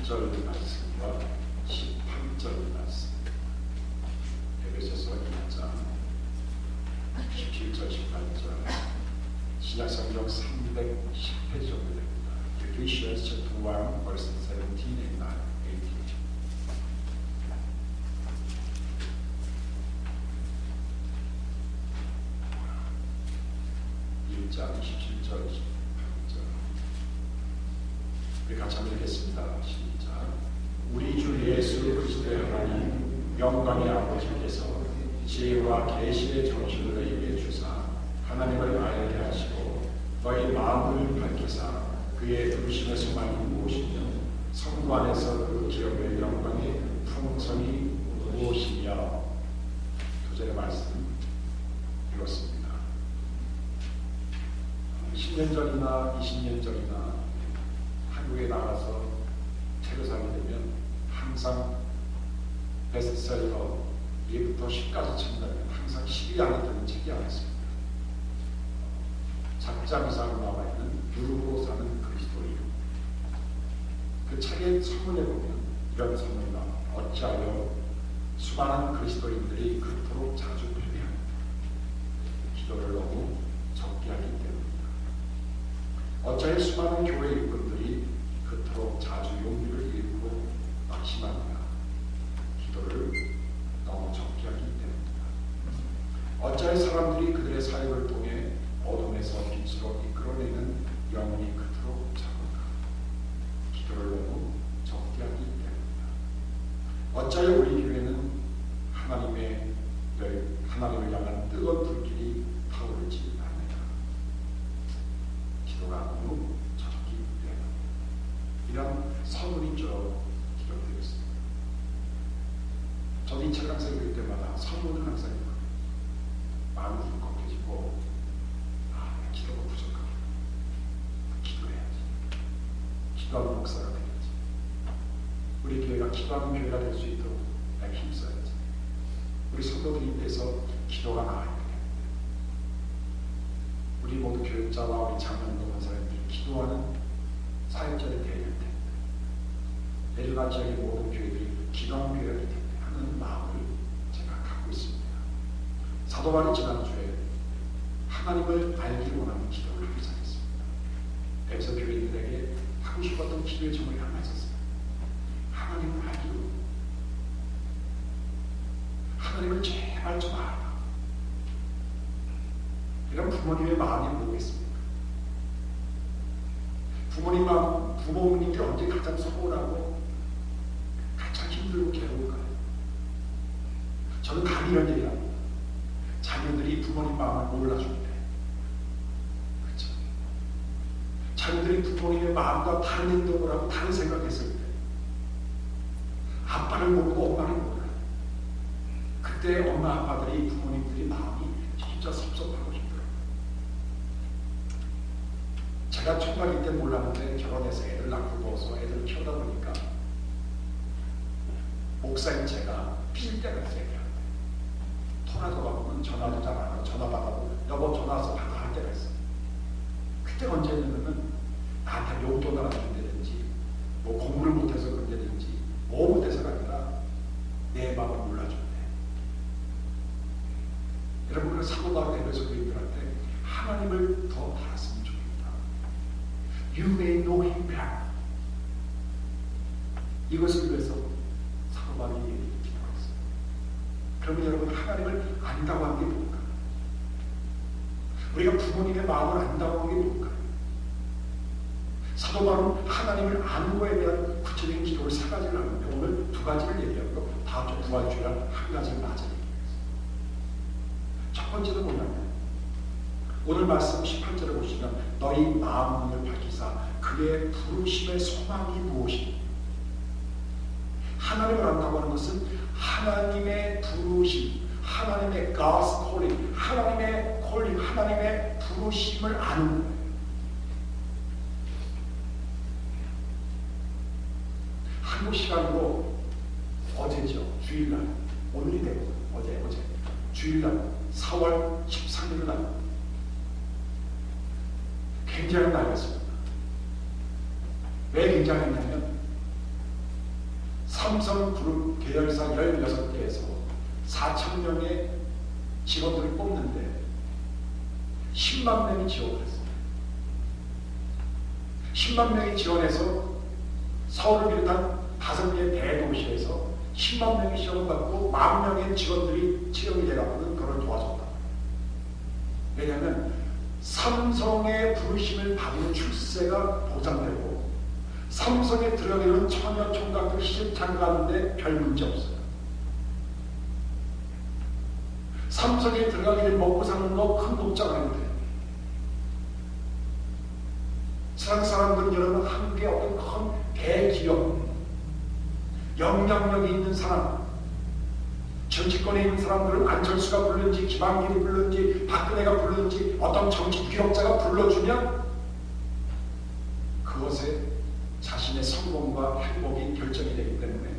17절 말씀과 18절 말씀, 에베소서 1장 17절 18절, 신약성경 310페이지 정도 됩니다. Ephesians chapter 1 verse 17 and 18. 1장 17절 18절 우리 같이 한번 읽겠습니다. 시작. 우리 주 예수 그리스도의 하나님 영광의 아버지께서 지혜와 계시의 정신을 너희에게 주사 하나님을 알게 하시고 너희 마음을 밝히사 그의 부르심의 소망이 무엇이며 성부 안에서 그 기업의 영광의 풍성이 무엇이며. 두 절의 말씀 읽었습니다. 10년 전이나 20년 전이나 한국에 나가서 책을 사게 되면 항상 베스트셀러 1부터 10까지 첨단면 항상 10위 안에 드는 책이 하나 있습니다. 작자미상으로 나와 있는 누르고 사는 그리스도인. 그 책의 서문에 보면 이런 서문이 나옵니다. 어찌하여 수많은 그리스도인들이 그토록 자주 패배합니다. 기도를 너무 적게 하기 때문입니다. 어찌하여 수많은 교회 일꾼들이 그토록 자주 용기를 잃고 낙심합니다. 기도를 너무 적게 하기 때문입니다. 어찌하여 사람들이 그들의 사역을 통해 어둠에서 빛으로 이끌어내는 영혼이 그토록 작은가. 기도를 너무 적게 하기 때문입니다. 어찌하여 우리 교회는 하나님을 향한 뜨거운 불길이 타오르지 않는가. 기도가 너무 적기 때문입니다. 이런 서문이 쭉 기록되어 있습니다. 저도 이 책을 항상 읽을 때마다 서문을 항상 읽어요. 마음이 울컥해지고 기도가 부족하다. 기도해야지. 기도하는 목사가 되야지. 우리 교회가 기도하는 교회가 될 수 있도록 내가 힘써야지. 우리 성도들이 입에서 기도가 나와야 되겠네. 우리 모두 교육자와 우리 장로님과 권사님들이 기도하는 사역자들이 되어야 될 텐데, 내려가 지역의 모든 교회들이 기도하는 교회가 될 텐데 하는 마음을 제가 갖고 있습니다. 사도 바울이 지난주에 하나님을 알기 원하는 기도를 하기 시작했습니다. 에베소 교인들에게 하고 싶었던 기도의 제목이 하나 있었어요. 하나님을 알기로. 하나님을 제발 좀 알아. 이런 부모님의 마음이 뭐겠습니까? 부모님들이 언제 가장 서운하고 가장 힘들고 괴로울까요? 저는 감히 이런 얘기를 합니다. 자녀들이 부모님 마음을 몰라줄 때, 그렇죠? 자녀들이 부모님의 마음과 다른 행동을 하고 다른 생각했을 때, 아빠를 모르고 엄마를 몰라요. 그때 엄마 아빠들이 부모님들이 마음이 진짜 섭섭하고 힘들어요. 제가 총각일 때 몰랐는데 결혼해서 애들 낳고 넣어서 애들을 키우다 보니까 목사인 제가 삐질 때가 있어요. 통화도 받으면 전화도 잘 안 하고 전화 받아도 여보 전화 와서 받아 할 때가 있어요. 그때 언제냐면 나한테 용돈을 안 준다든지 뭐 공부를 못해서 그런다든지 뭐 못해서가 아니라 내 마음을 몰라준대. 여러분, 그 사도 바울의 에베소 교인들한테 하나님을 더 알았으면 좋겠다. You may know him better. 이것을 위해서 사도 바울이 얘기했습니다. 그러면 여러분, 하나님을 안다고 하는 게 뭘까? 우리가 부모님의 마음을 안다고 하는 게 뭘까? 사도 바울은 하나님을 아는 거에 대한 구체적인 기도를 세 가지를 하는데 오늘 두 가지를 얘기하고 다음 주 부활주일날 한 가지를 마저 얘기하겠습니다. 첫 번째는 뭐냐면 오늘 말씀 18절에 보시면 너희 마음을 밝히사 그의 부르심의 소망이 무엇이냐. 하나님을 안다고 하는 것은 하나님의 부르심, 하나님의 God's calling, 하나님의 calling, 하나님의 부르심을 아는 거예요. 한국 시간으로 어제죠. 주일날, 오늘이 되고 어제 주일날 4월 13일 날 굉장한 날이었습니다. 왜 굉장했냐면 삼성그룹 계열사 16개에서 4,000명의 직원들을 뽑는데 10만 명이 지원을 했습니다. 10만 명이 지원해서 서울을 비롯한 5개의 대도시에서 10만 명이 시험을 받고 10,000명의 직원들이 채용이 돼가지고 그걸 도와줬다. 왜냐하면 삼성의 부르심을 받는 출세가 보장되고 삼성에 들어가는 처녀 총각들 시집 장가가는데 별 문제 없어요. 삼성에 들어가게 먹고 사는 거 큰 걱정 안 해도 돼요. 세상 사람들은 여러분 한국의 어떤 큰 대기업, 영향력이 있는 사람, 정치권에 있는 사람들은 안철수가 부르는지 김한길이 부르는지 박근혜가 부르는지 어떤 정치 기업자가 불러주면 그것에 자신의 성공과 행복이 결정이 되기 때문에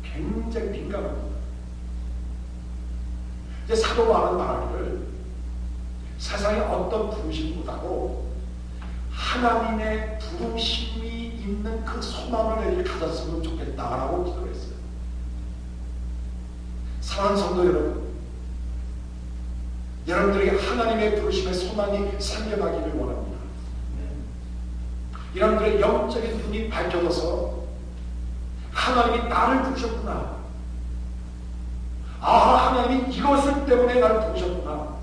굉장히 민감합니다. 이제 사도 바울은 말하기를 세상에 어떤 부르심보다도 하나님의 부르심이 있는 그 소망을 내일 가졌으면 좋겠다라고 기도했어요. 사랑하는 성도 여러분, 여러분들에게 하나님의 부르심의 소망이 생겨나기를 원합니다. 여러분들의 영적인 눈이 밝혀져서 하나님이 나를 부르셨구나. 아, 하나님이 이것을 때문에 나를 부르셨구나.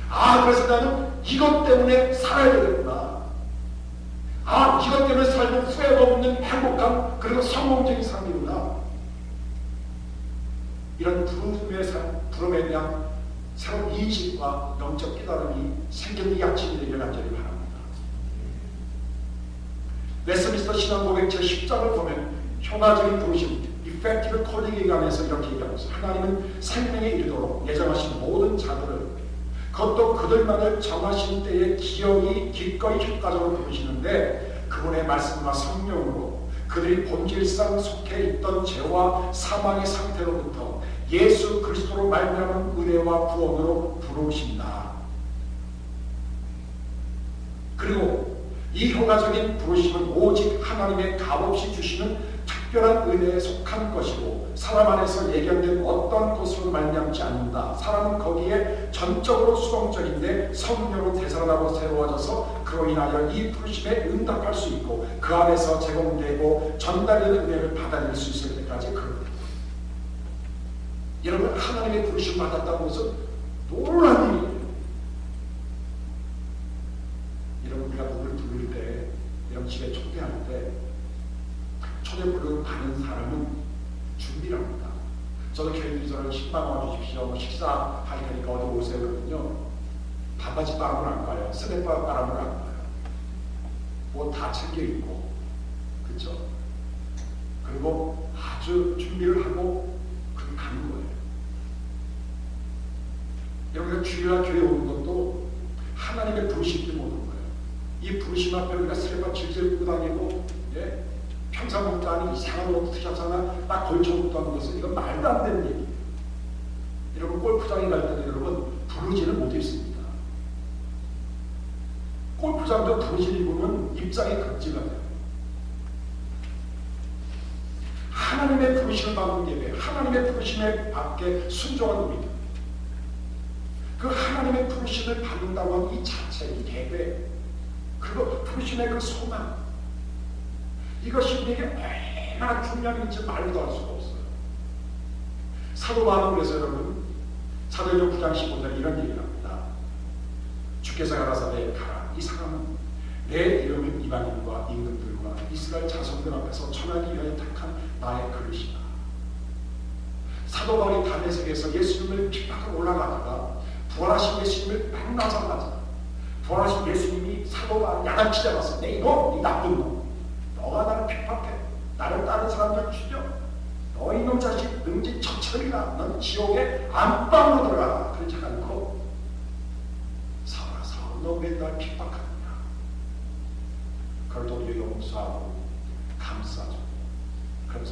아, 그래서 나는 이것 때문에 살아야 되겠구나. 아, 이것 때문에 살면 후회가 없는 행복한 그리고 성공적인 삶이구나. 이런 부름에 대한 새로운 인식과 영적 깨달음이 생기는 이 아침이 되길 간절히 바랍니다. 웨스트민스터 신앙고백 제10장을 보면 효과적인 부르심, effective calling에 관해서 이렇게 얘기하고 있어요. 하나님은 생명에 이르도록 예정하신 모든 자들을, 그것도 그들만을 정하신 때에 기억이 기꺼이 효과적으로 부르시는데 그분의 말씀과 성령으로 그들이 본질상 속해 있던 죄와 사망의 상태로부터 예수 그리스도로 말미암은 은혜와 구원으로 부르신다. 그리고 이 효과적인 부르심은 오직 하나님의 값없이 주시는 특별한 은혜에 속한 것이고 사람 안에서 예견된 어떤 것으로 말미암지 않는다. 사람은 거기에 전적으로 수동적인데 성령으로 되살아나고 새로워져서 그로 인하여 이 부르심에 응답할 수 있고 그 안에서 제공되고 전달되는 은혜를 받아들일 수 있을 때까지 그럽니다. 여러분, 하나님의 부르심 받았다는 것은 놀라운 일이에요. 여러분, 우리가 누구를 부를 때, 여러분 집에 초대할 때 초대 부르는 가는 사람은 준비를 합니다. 저도 교인들이 저를 10만 원 주십시오. 식사할 테니까 어디 오세요. 그러면요. 반바지 바람을 안 가요. 스낵 바람을 안 가요. 뭐 다 챙겨 입고. 그렇죠? 그리고 아주 준비를 하고 그렇게 가는 거예요. 여러분가 주일날 교회 오는 것도 하나님의 부르심 때문에 오는 거예요. 이 부르심 앞에 우리가 스낵바 질질 입고 다니고, 예? 평상복도 아닌 이상한 옷 티셔츠 하나 딱 걸쳐놓고 하는 것은 이건 말도 안 되는 얘기예요. 여러분, 골프장에 갈 때도 여러분 부르지를 못했습니다. 골프장도 부르지를 입으면 입장이 급지가 돼요. 하나님의 부르심을 받는 예배, 하나님의 부르심에 밖에 순종한 우리들, 그 하나님의 부르심을 받는다고 하는 이 자체, 이 예배, 그리고 부르심의 그 소망, 이것이 우리에게 얼마나 중요한지 말도 할 수가 없어요. 사도 바울은 그래서 여러분 사도행전 9장 15절에 이런 얘기를 합니다. 주께서 가라사대 가라. 이 사람은 내 이름을 이방인과 임금들과 이스라엘 자손들 앞에서 전하기 위하여 택한 나의 그릇이다. 사도 바울이 다메섹에서 예수님을 핍박하러 올라가다가 부활하신 예수님을 만나자마자 부활하신 예수님이 사도 바울을 야단치 잡았어. 내 이놈, 이 나쁜 놈, 너가 나를 핍박해. 나를 다른 사람들 죽여. 너 이놈 자식 능지 처처리라. 넌 지옥의 안방으로 들어가라. 그러지 않고 사울아, 사울, 너 왜 날 핍박하느냐. 그걸 도리어 용서하고 감싸줘.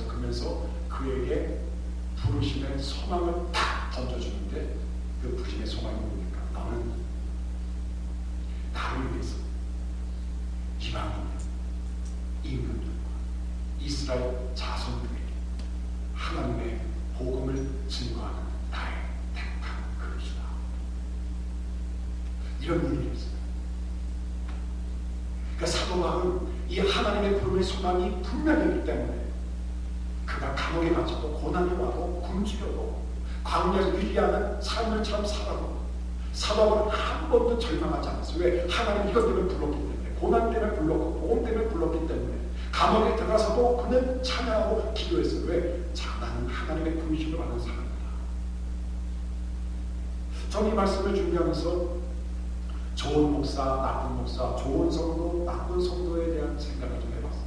그러면서 그에게 부르심의 소망을 탁 던져주는데 그 부르심의 소망이 뭡니까? 너는 나를 위해서 이방인 임금들과 이스라엘 자손들에게 그 사도 바울은 이 하나님의 부름의 소망이 분명했기 때문에 그가 감옥에 갇혀도 고난이 와도 굶주려도 광야에서 유리하는 삶을처럼 살아도 사도 바울은 한 번도 절망하지 않았어요. 왜? 하나님 이것 때문에 불렀기 때문에, 고난 때문에 불렀고 복음 때문에 불렀기 때문에 감옥에 들어가서도 그는 찬양하고 기도했어요. 왜? 자, 나는 하나님의 부르심을 받은 사람이다. 저는 이 말씀을 준비하면서 좋은 목사, 나쁜 목사, 좋은 성도, 나쁜 성도에 대한 생각을 좀 해봤어요.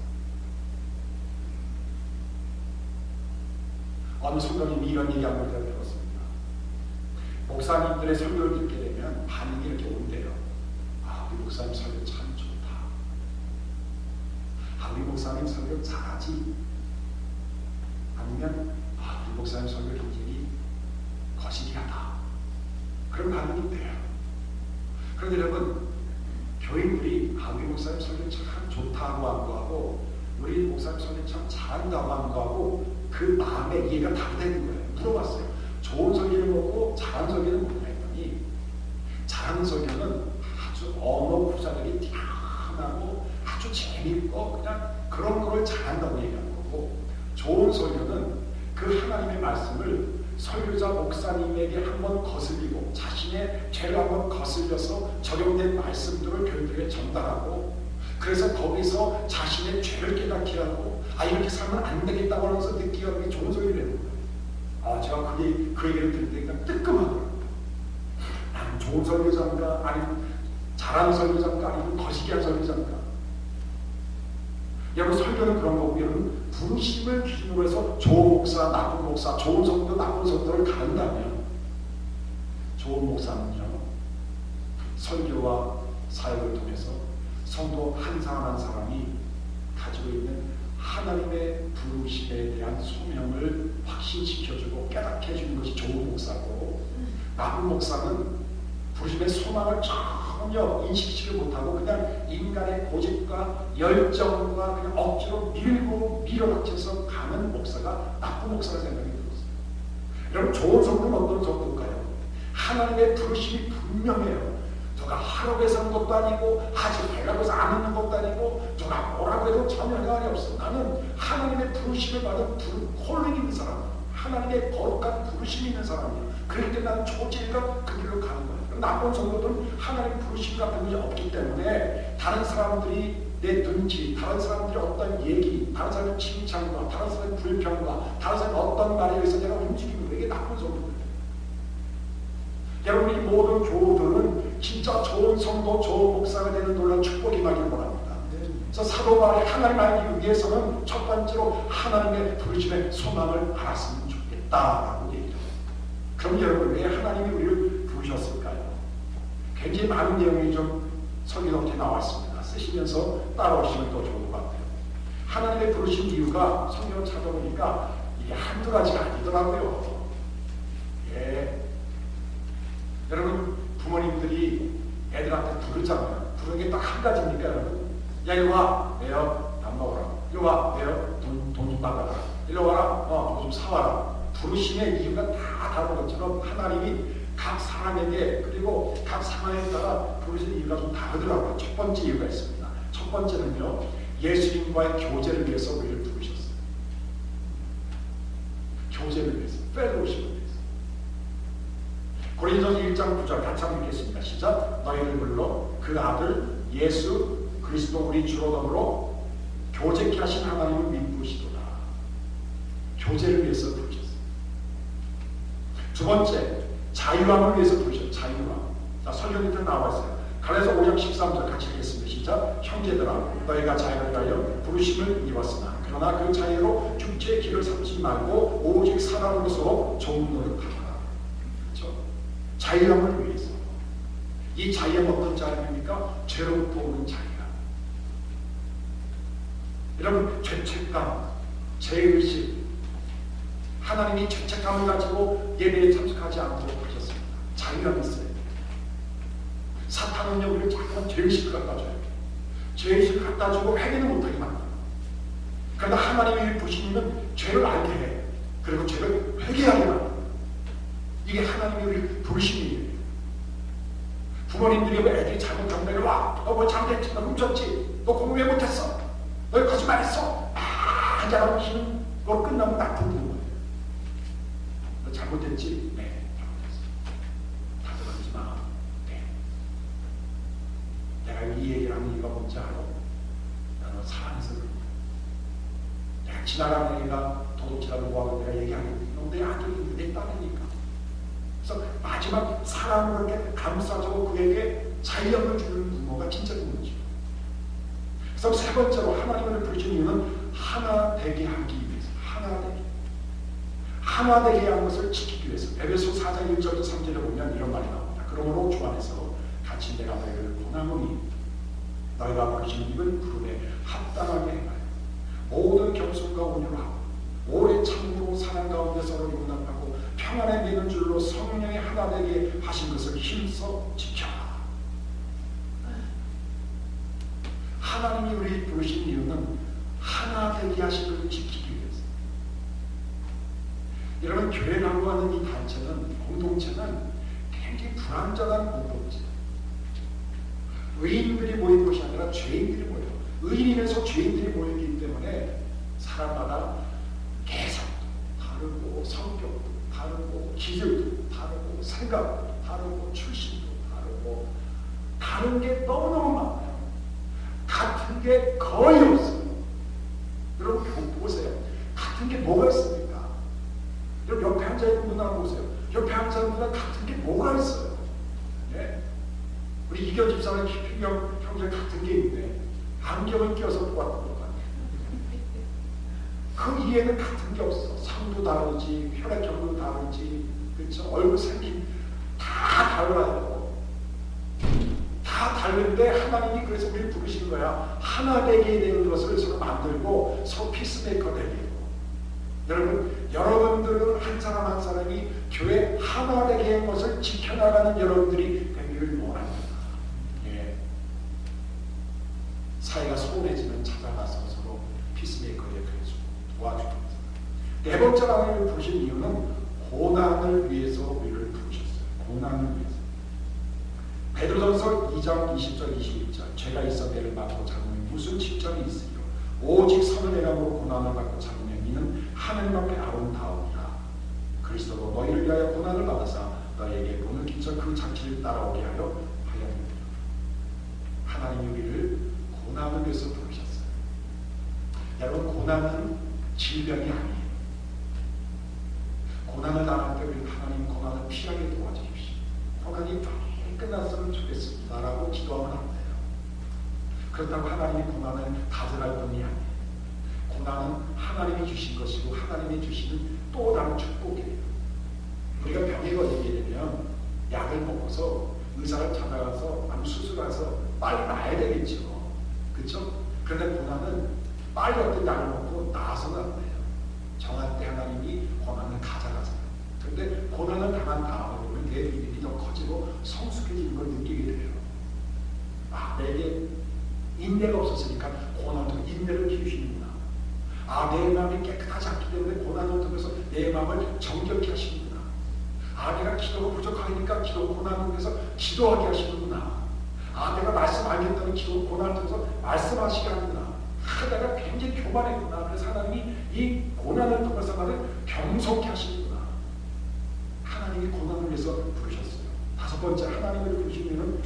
어느 성도님이 이런 얘기한 걸 제가 들었습니다. 목사님들의 설교를 듣게 되면 반응이 이렇게 온대요. 아, 우리 목사님 설교 참 좋다. 아, 우리 목사님 설교 잘하지. 아니면 아, 우리 목사님 설교 굉장히 거시기하다. 그런 반응이 돼요. 그런데 여러분, 교인들이 아, 우리 목사님 설교 참 좋다고 한 거하고 우리 목사님 설교 참 잘한다고 한 거하고 그 마음의 이해가 다르다는 거예요. 물어봤어요. 좋은 설교를 먹고 잘한 설교는 뭐냐 했더니 잘하는 설교는 아주 언어 구사력이 뛰어나고 아주 재미있고 그냥 그런 걸 잘한다고 얘기하는 거고, 좋은 설교는 그 하나님의 말씀을 설교자 목사님에게 한번 거슬리고 자신의 죄를 한번 거슬려서 적용된 말씀들을 교인들에게 전달하고, 그래서 거기서 자신의 죄를 깨닫게 하고 아, 이렇게 살면 안 되겠다고 하면서 느끼게 하는 게 좋은 설교를 해요. 아, 제가 그 얘기를 들을 때 그냥 뜨끔하더라고요. 나는 좋은 설교자인가, 아니면 잘하는 설교자인가, 아니면 거시기한 설교자인가. 여러분, 설교는 그런 거고, 여러분 부르심을 기준으로 해서 좋은 목사, 나쁜 목사, 좋은 성도, 나쁜 성도를 가른다면 좋은 목사는요, 설교와 사역을 통해서 성도 한 사람 한 사람이 가지고 있는 하나님의 부르심에 대한 소명을 확신시켜주고 깨닫게 해주는 것이 좋은 목사고, 나쁜 목사는 부르심의 소망을 전혀 인식시키지 못하고 그냥 인간의 고집과 열정과 그냥 억지로 밀고 밀어닥쳐서 가는 목사가 나쁜 목사라 생각이 들었어요. 여러분, 좋은 성도는 어떤 성도일까요? 하나님의 부르심이 분명해요. 누가 하라고 해서 하는 것도 아니고 하지 말라고 해서 안 하는 것도 아니고 누가 뭐라고 해도 전혀 상관이 없어. 나는 하나님의 부르심을 받은 콜링 있는 사람, 하나님의 거룩한 부르심이 있는 사람이에요. 그럴 때 나는 조직과 그 길로 가는 거예요. 나쁜 성도들은 하나님 부르심 같은 것이 없기 때문에 다른 사람들이 내 눈치, 다른 사람들이 어떤 얘기, 다른 사람의 칭찬과 다른 사람의 불평과 다른 사람의 어떤 말에 의해서 내가 움직이는 거예요. 이게 나쁜 성도들이에요. 여러분, 이 모든 교우들은 진짜 좋은 성도, 좋은 목사가 되는 놀라운 축복이 임하기를 바랍니다. 그래서 사도 바울이 하나님 알기 위해서는 첫 번째로 하나님의 부르심의 소망을 알았으면 좋겠다라고 얘기해요. 그럼 여러분, 왜 하나님이 우리를 부르셨을까요? 굉장히 많은 내용이 좀 설교독에 나와 있습니다. 쓰시면서 따라오시면 더 좋을 것 같아요. 하나님의 부르신 이유가 성경을 찾아보니까 이게 한두 가지가 아니더라고요. 예. 여러분, 부모님들이 애들한테 부르잖아요. 부르는 게 딱 한 가지입니까, 여러분? 야, 이리 와. 내요. 밥 먹어라. 이리 와. 내요. 돈 좀 받아라. 이리 와라. 돈 좀 사와라. 부르심의 이유가 다 다른 것처럼 하나님이 각 사람에게 그리고 각 상황에 따라 부르시는 이유가 좀 다르더라고요. 첫 번째 이유가 있습니다. 첫 번째는요, 예수님과의 교제를 위해서 우리를 부르셨어요. 교제를 위해서, 펠로우십을 위해서. 고린도서 1장 9절 같이 한번 읽겠습니다. 시작. 너희를 불러 그 아들 예수 그리스도 우리 주로 더불어 교제케 하신 하나님을 믿으시도다. 교제를 위해서 부르셨어요. 두 번째, 자유함을 위해서 부르셨어요. 자유함. 자, 설교에 나와 있어요. 갈라디아서 5장 13절 같이 읽겠습니다. 시작. 형제들아, 너희가 자유를 위하여 부르심을 입었으나 그러나 그 자유로 육체의 길을 삼지 말고 오직 사랑으로서 좋은 노력하라. 그렇죠? 자유함을 위해서. 이 자유함은 어떤 자유입니까? 죄로부터 오는 자유함. 여러분, 죄책감, 죄의식, 하나님이 죄책감을 가지고 예배에 참석하지 않도록 하셨습니다. 자유함이 있어요. 사탄은요, 우리를 자꾸만 죄의식을 갖다 줘요. 죄의식을 갖다 주고 회개는 못하게 만들어요. 그러나 하나님의 부르심은 죄를 알게 해. 그리고 죄를 회개하게 만들어요. 이게 하나님의 우리 부르심이에요. 부모님들이 왜 애들이 잘못하면 와, 너 뭐 잘못했지, 너 훔쳤지, 너 공부 왜 못했어? 너 거짓말했어? 한자라고 힘 너 끝나면 나쁜 거예요. 너 잘못했지? 네, 잘못했어. 다듬어지지 마. 네. 내가 이 얘기를 하는 이유가 뭔지 알아? 나는 사랑해서 그런 거야. 내가 지나가는 애가 도둑질하고 뭐하고 내가 얘기하는 내 아들이 내 딸이니까. 그래서 마지막 사랑으로 이렇게 감싸주고 그에게 자유함을 주는 부모가 진짜 부모죠. 그래서 세 번째로 하나님을 부르신 이유는 하나 되게 하기 위해서. 하나 되게 하는 것을 지키기 위해서. 에베소 4장 1절부터 3절에 보면 이런 말이 나옵니다. 그러므로 주 안에서 같이 내가 너희를 권하노니 너희가 부르신 입은 부름에 합당하게 행하여 모든 겸손과 온유를 하고 오래 참고 사랑 가운데 서로 용납하고 평안에 믿는 줄로 성령의 하나 되게 하신 것을 힘써 지켜라. 하나님이 우리 부르신 이유는 하나 되게 하신 것을 지키기 위해서. 여러분, 교회라고 하는 이 단체는, 공동체는 굉장히 불완전한 공동체. 의인들이 모인 것이 아니라 죄인들이 모여요. 의인이면서 죄인들이 모이기 때문에 사람마다 개성도 다르고 성격도 다르고 기질도 다르고 생각도 다르고 출신도 다르고 다른 게 너무너무 많아요. 같은 게 거의 없어요. 여러분 보세요. 같은 게 뭐가 있습니까? 여러분 옆에 앉아있는 분 한번 보세요. 옆에 앉아있는 분과 같은 게 뭐가 있어요? 네? 우리 이경 집사는 희경 형제 같은 게 있네. 안경을 껴서 보았던 것 같아요. 그 이해는 같은 게 없어. 성도 다르지, 혈액형도 다르지, 그렇죠? 얼굴 생긴 다 달라요. 다 다른데 하나님이 그래서 우리를 부르신 거야. 하나 되게 되는 것을 서로 만들고 서로 피스메이커 되게. 여러분, 여러분들은 한 사람 한 사람이 교회 하나 되게 하는 것을 지켜나가는 여러분들이 되기를 원합니다. 예. 사이가 소원해지면 찾아가서 서로 피스메이커 역할해주고 도와주면서. 네 번째 하나님을 부르신 이유는 고난을 위해서 우리를 부르셨어요. 고난을 위해서. 베드로전서 2장 20절 21절 죄가 있어 매를 맞고 잡으면 무슨 칭찬이 있으리요 오직 선을 행함으로 고난을 받고 잡으면 이는 하나님 앞에 아름다우리라. 그리스도도 너희를 위하여 고난을 받으사 너희에게 본을 끼쳐 그 장치를 따라오게 하려 하였느니라. 하나님이 우리를 고난을 위해서 부르셨어요. 여러분, 고난은 질병이 아니에요. 고난을 당할 때 우리 하나님 고난을 피하게 도와주십시오. 고난이 빨리 끝났으면 좋겠습니다 라고 기도하면 안 돼요. 그렇다고 하나님이 고난을 가져갈 분이 아니에요. 고난은 하나님이 주신 것이고 하나님이 주시는 또 다른 축복이에요. 우리가 병에 걸리게 되면 약을 먹어서 의사를 찾아가서 암 수술해서 빨리 나아야 되겠죠. 그렇죠? 그런데 고난은 빨리 어떤 약을 먹고 나아서는 안 돼요. 정할 때 하나님이 고난을 가져가세요. 그런데 고난을 당한 다음에 보면 내 믿음이 더 커지고 성숙해지는 걸 느끼게 돼요. 아, 내게 인내가 없었으니까 고난으로 인내를 키우시는구나. 아, 내 마음이 깨끗하지 않기 때문에 고난을 통해서 내 마음을 정결케 하시는구나. 아, 내가 기도가 부족하니까 기도 고난을 통해서 기도하게 하시는구나. 아, 내가 말씀 알겠다는 기도 고난을 통해서 말씀하시게 하는구나. 아, 내가 굉장히 교만했구나. 그래서 하나님이 이 고난을 통해서 나를 겸손케 하시는구나. 하나님이 고난을 위해서 부르셨어요. 다섯 번째, 하나님을 부르신 이유는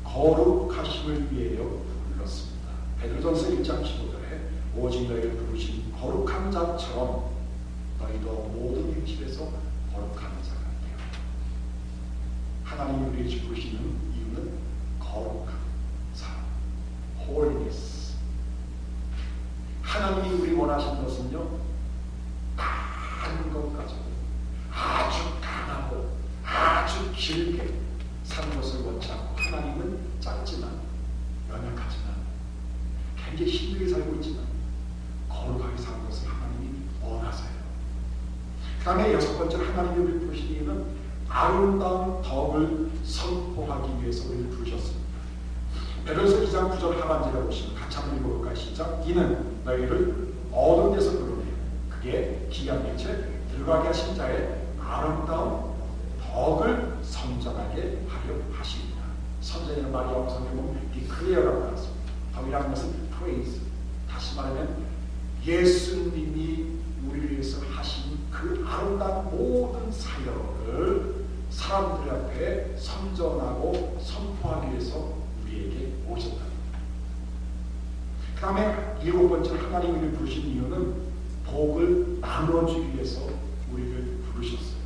거룩하심을 위하여 불렀습니다. 베드로전서 1장 15절에 오직 너희를 부르신 거룩한 자처럼 너희도 모든 행실에서 거룩한 자가 되어. 하나님이 우리를 부르시는 이유는 거룩한 삶, holiness. 하나님이 우리 원하시는 것은요, 많은 것 가지고 아주 강하고 아주 길게 사는 것을 원치 않고, 하나님은 짧지만 연약하지만 굉장히 힘들게 살고 있지만 거룩하게 사는 것을 하나님이 원하세요. 그 다음에 여섯 번째, 하나님이 우리를 부르신 이유는 아름다운 덕을 선포하기 위해서 우리를 부르셨습니다. 베드로서 2장 9절 하반절에 보시면 같이 한번 읽어볼까요? 시작. 이는 너희를 어두운 데서 부르네요. 그게 기이한 빛에 들어가게 하신 자의 아름다운 덕을 선전하게 하려 하시니라. 선전이라는 말이 영성에 보면 디클레어라고 나왔습니다. 덕이라는 것은 praise. 다시 말하면 예수님이 우리를 위해서 하신 그 아름다운 모든 사역을 사람들 앞에 선전하고 선포하기 위해서 우리에게 오셨다. 그 다음에 7번째 하나님이 우리를 부르신 이유는 복을 나눠주기 위해서 우리를 부르셨어요.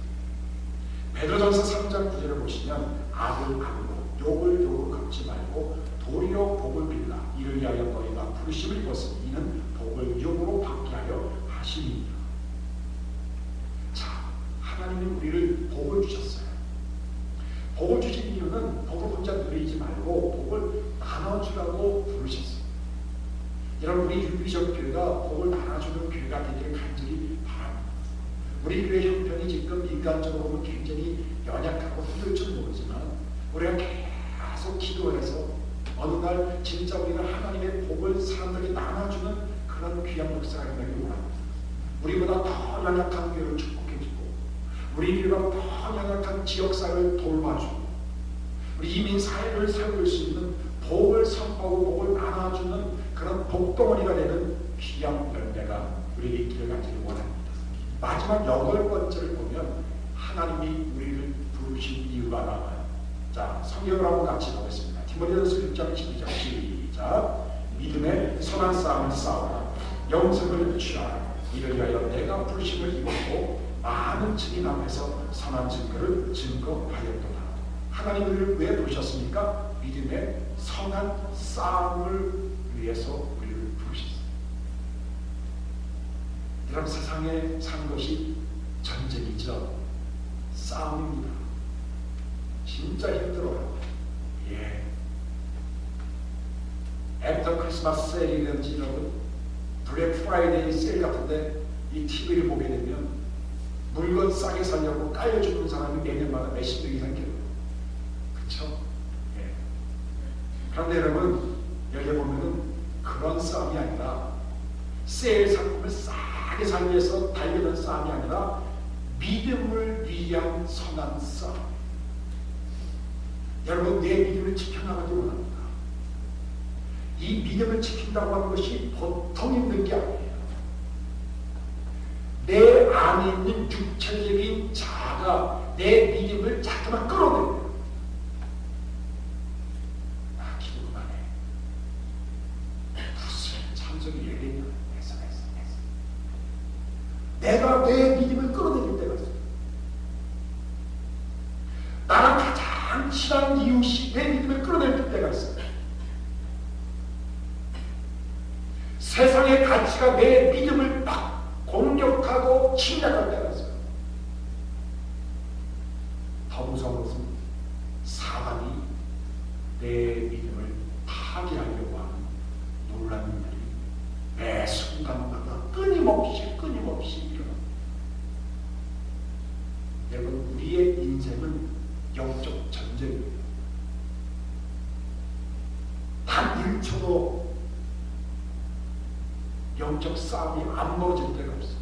베드로전서 3장 9절을 보시면 아들 악으로 욕을 욕으로 갚지 말고 도리어 복을 빌라. 이를 위하여 너희가 부르심을 입었으니 이는 복을 욕으로 받게 하려 하심이니라. 자, 하나님은 우리를 복을 주셨어요. 복을 주신 이유는 복을 혼자 누리지 말고 복을 나눠주라고 부르셨어요. 여러분, 우리 유비적 교회가 복을 나눠주는 교회가 되기를 간절히 바랍니다. 우리 교회 형편이 지금 인간적으로 보면 굉장히 연약하고 힘들 줄 모르지만 우리가 계속 기도해서 어느 날 진짜 우리가 하나님의 복을 사람들에게 나눠주는 그런 귀한 역사가 일어나기를 원합니다. 우리보다 더 연약한 교회를 축복해주고 우리 교회가 더 연약한 지역사회를 돌봐주고 우리 이민사회를 세울 수 있는 복을 선포하고 복을 나눠주는 그런 복덩어리가 되는 귀한 열매가 우리에게 있기를 간절히 원합니다. 마지막 8번째를 보면 하나님이 우리를 부르신 이유가 나와요. 자, 성경을 한번 같이 보겠습니다. 디모데전서 6장 12절 시작. 믿음의 선한 싸움을 싸우라. 영생을 취하라. 이를 위하여 내가 부르심을 입었고 많은 증인 앞에서 선한 증거를 증거하였도다. 하나님이 우리를 왜 부르셨습니까? 믿음의 선한 싸움을 위해서 우리를 부르셨어요. 여러분, 세상에 사는 것이 전쟁이죠. 싸움입니다. 진짜 힘들어요. 예. 애프터 크리스마스 세일이라든지 여러분 블랙 프라이데이 세일 같은데 이 TV를 보게 되면 물건 싸게 사려고 깔려주는 사람이 매년마다 몇십 명 이상 계세요. 그렇죠? 예. 그런데 여러분, 여기 보면은 그런 싸움이 아니라 세일 상품을 싸게 사기 위해서 달려는 싸움이 아니라 믿음을 위한 선한 싸움. 여러분, 내 믿음을 지켜나가기 원합니다. 이 믿음을 지킨다고 하는 것이 보통 힘든 게 아니에요. 내 안에 있는 육체적인 자아가 내 믿음을 자꾸만 끌어내요. 아, 기도 그만해. 무슨 참석이 열리냐. 했어. 내가 내 믿음을 끌어내릴 때가 있어요. 나랑 가장 친한 이웃이 내 믿음을 끌어내릴 때가 있어요. 세상의 가치가 내 믿음을 막 공격하고 침략할 때가 있어요. 더 무서운 것은 사단이 내 믿음을 파괴하려고 하는 놀라운 일이 매 순간마다 끊임없이 일어납니다. 여러분, 우리의 인생은 영적 전쟁입니다. 단 1초도 영적 싸움이 안 벌어질 때가 없어요.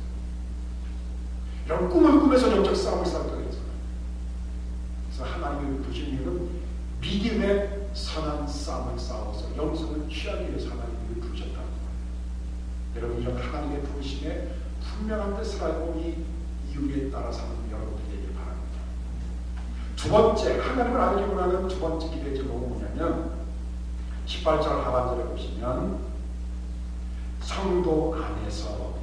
여러분, 꿈을 꾸면서 영적 싸움을 싸울 때가 있어요. 그래서 하나님의 부르신 이유는 믿음의 선한 싸움을 싸워서 영생을 취하기 위해서 하나님을 부르셨다는 거예요. 여러분, 이런 하나님의 부르심에 분명한 뜻을 알고 이 이유에 따라 사는 여러분들이 되길 바랍니다. 두 번째, 하나님을 알기 원하는 두 번째 기도의 제목은 뭐냐면 18절 하반절에 보시면 성도 안에서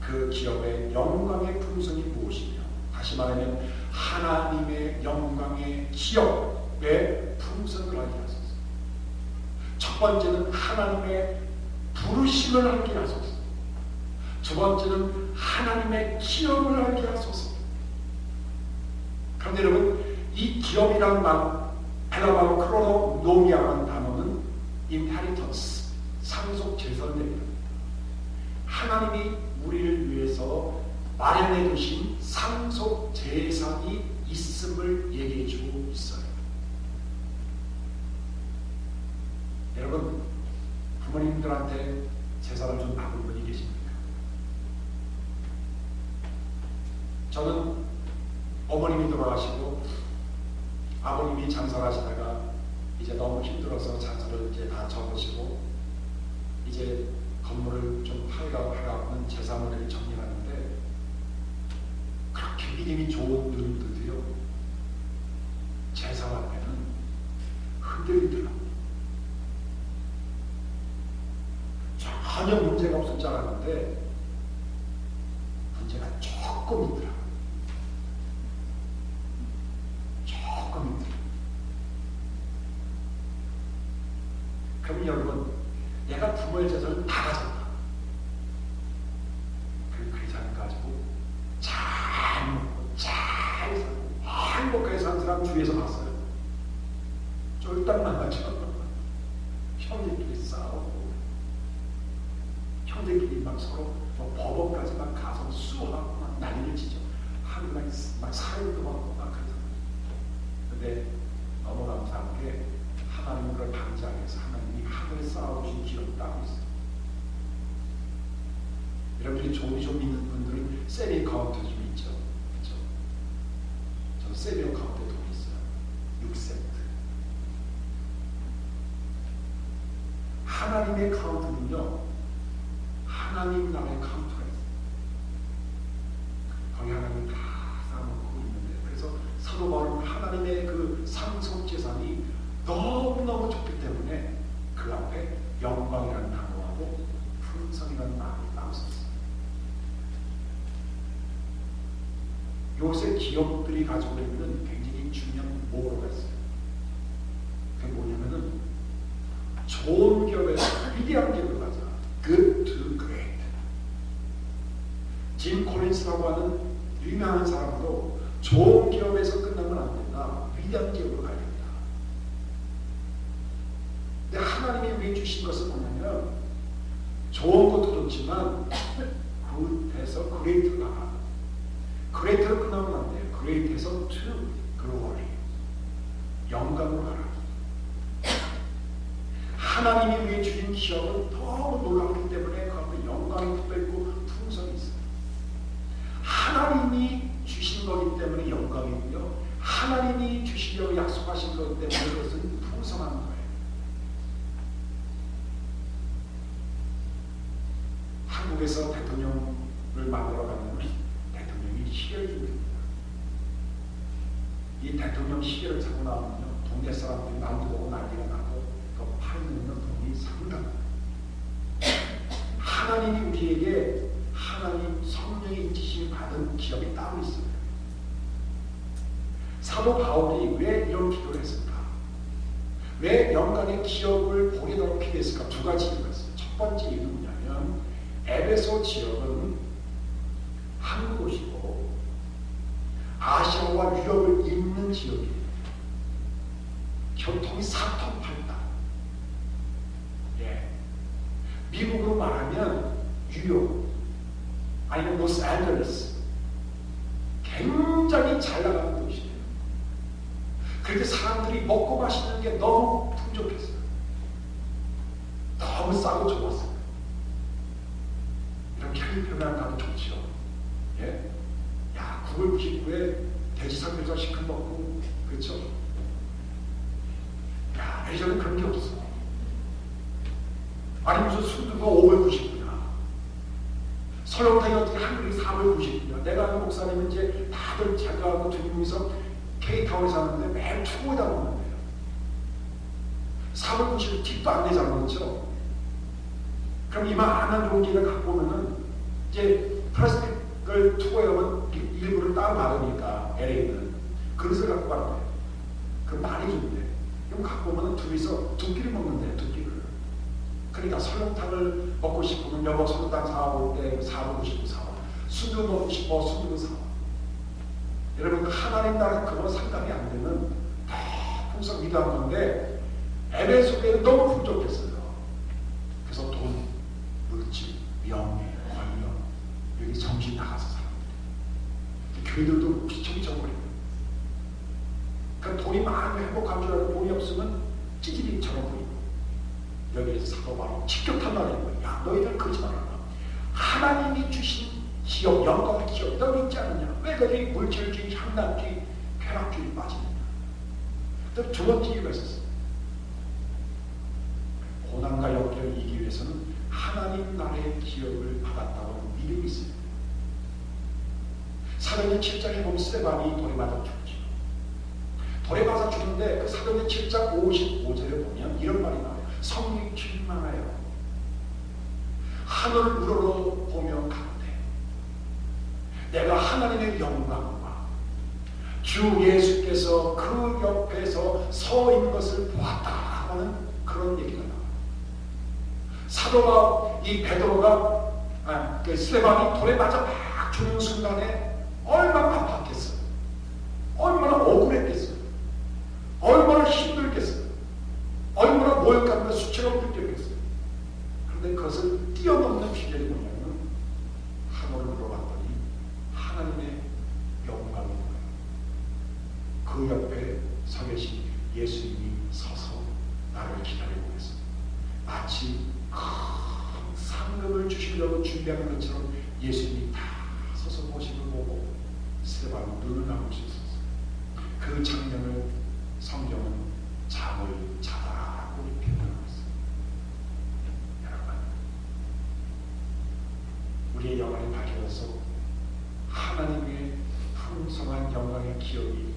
그 기업의 영광의 풍성이 무엇이며, 다시 말하면 하나님의 영광의 기업의 풍성을 알게 하소서. 첫 번째는 하나님의 부르심을 알게 하소서. 두 번째는 하나님의 기업을 알게 하소서. 그런데 여러분, 이 기업이라는 말, 헬라어로 크로노노미아라는 단어는 inheritance, 상속 재산입니다. 하나님이 우리를 위해서 마련해 두신 상속 재산이 있음을 얘기해 주고 있어요. 여러분, 부모님들한테 재산을 좀 받은 분이 계십니까? 저는 어머님이 돌아가시고 아버님이 장사를 하시다가 이제 너무 힘들어서 장사를 이제 다 접으시고 이제 전혀 문제가 없을 줄 알았는데 문제가 조금 있더라. 조금 있더라. 그럼 여러분, 내가 부모의 재산을 다 가졌다. 그 재산 가지고 잘 먹고 잘 살고 행복하게 사는 사람 주위에서 봤어요. 쫄딱 만나죠. 형제끼리 싸우고 형제끼리 막 서로 법원까지 막 가서 수하고 막 난리를 치죠. 하루 막 사흘도 막 그러잖아요. 근데 너무 감사한 게 하나님은 그걸 방지하기 위해서 하나님이 하늘에 쌓아주신 기록을 따고 있어요. 여러분들이 좀 믿는 분들은 세미 카운트 좀 있죠. 그렇죠? 저는 세미 카운트에 돈이 있어요. 6센트. 하나님의 카운트는요, 하나님 나라의 카운트가 있어요. 거기 하나님이 다 쌓아놓고 있는데, 그래서 사도 바울은 하나님의 그 상속 재산이 너무너무 좋기 때문에 그 앞에 영광이라는 단어하고 풍성이라는 말을 나왔었어요. 요새 기업들이 가지고 있는 굉장히 중요한 모호가 있어요. 그게 뭐냐면은 좋은 기업에서 위대한 기업을 가자. Good to great. 짐 콜린스라고 하는 유명한 사람도 좋은 기업에서 끝나면 안 된다. 위대한 기업으로 가야 된다. 근데 하나님이 우리에게 주신 것은 뭐냐면 좋은 것도 좋지만 굿에서 그레이트로 나가. 그레이트로 끝나면 안 돼요. 그레이트에서 to glory. 영광으로 가라. 하나님이 우리에게 주신 기업은 너무 놀랍기 때문에 그 앞에 영광이 붙어있고 풍성이 있어요. 하나님이 주신 거기 때문에 영광이고요. 하나님이 주시려고 약속하신 거기 때문에 그것은 풍성한 거예요. 한국에서 대통령을 만나러 갔는데 대통령이 시계를 줍니다. 이 대통령 시계를 사고 나오면요, 동네 사람들이 남도 보고 난리가 나고 팔면 돈이 상당합니다. 하나님이 우리에게 하나님 성령의 인치심을 받은 기업이 따로 있어요. 사도 바울이 왜 이런 기도를 했을까? 왜 영광의 기업을 보게도록 필요했을까? 두 가지 이유가 있어요. 첫 번째 이유는 뭐냐면 에베소 지역은 한 곳이고 아시아와 유럽을 잇는 지역이에요. 교통이 사통팔달. 미국으로 말하면 뉴욕 아니면 로스앤젤레스 굉장히 잘 나가는 도시예요. 그런데 사람들이 먹고 마시는 게 너무 풍족했어요. 너무 싸고 좋았어요. 이런 캘리포니아 가도 좋죠. 예? 야, 9월 99에 돼지 삼겹살 시켜 먹고, 그렇죠? 야, 예전에 그런 게 없어. 아니 무슨 순두부가 599냐. 설렁탕이 어떻게 한국이 499냐. 내가 아는 목사님은 이제 다들 자기하고 두 명이서 K타운에 사는데 매일 초보에다 먹는데요. 499 팁도 안 내잖아. 그렇죠? 그럼 이만한 용기를 갖고 오면은 이제 플라스틱을 투고에 오면 일부를 따로 받으니까 LA는 그릇을 갖고 가는 거예요. 그럼 많이 준대. 그럼 갖고 오면 둘이서 두 끼를 먹는데 두 끼를. 그러니까 설렁탕을 먹고 싶으면 여보 설렁탕 사올 때 499 사와. 순두부 먹고 싶어 순두부 사와. 여러분 하나님 나라 그거 상당히 안 되면 다 풍성 위대한 건데 에베소에는 너무 풍족했어요. 그래서 돈, 물질, 명예, 권력 여기 정신 나가서 사람들이 교회들도 비청청거려요. 그러니까 돈이 많으면 행복한 줄 알고 돈이 없으면 찌질이처럼 보이고 여기에서 사도 바로 직격탄 말하는 거예요. 야, 너희들 그러지 말아라. 하나님이 주신 기업, 영광의 기업 너희 있지 않느냐. 왜 너희 물질주의, 향락주의, 쾌락주의 빠지느냐. 또 두 번째 이유가 있었어요. 고난과 역경을 이기기 위해서는 하나님 나라의 기업을 받았다고 믿음이 있어요. 사도행전 7장에 보면 스데반이 돌에 맞아 죽죠. 돌에 맞아 죽는데 그 사도행전 7장 55절에 보면 이런 말이 나와요. 성령이 충만하여 하늘을 우러러보며 가는데 내가 하나님의 영광과 주 예수께서 그 옆에서 서 있는 것을 보았다 하는 그런 얘기가 나와요. 사도가 이 베드로가 스데반이 돌에 맞아 막 죽는 순간에 얼마나 아팠겠어요. 얼마나 억울했겠어요. 얼마나 힘들겠어요. 얼마나 모욕감과 수치를 느꼈겠어요. 그런데 그것을 뛰어넘는 비결이 뭐냐면 하늘을 물어봤더니 하나님의 영광인 거예요. 그 옆에 서 계신 예수님이 서서 나를 기다리고 있어요. 마치 큰 상급을 주시려고 준비하는 것처럼 예수님이 다 서서 보시는 거 보고 스데반은 눈을 감을 수 있었어요. 그 장면을 성경은 잠을 자다라고 표현하고 있어요. 여러분, 우리의 영혼이 밝혀져서 하나님의 풍성한 영광의 기업이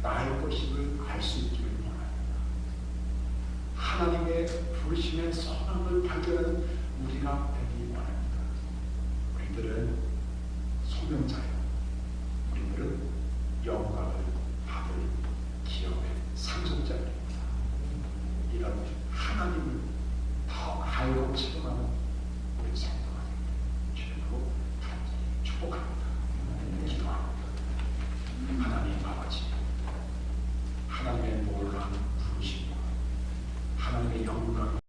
나의 것임을 알 수 있기를 원합니다. 하나님의 부르심의 소망을 발견하는 우리가 되기 원합니다. 우리들은 소명자예요. 우리들은 영광을 받을 기업의 상속자입니다. 이런 하나님을 더 알고 체험하는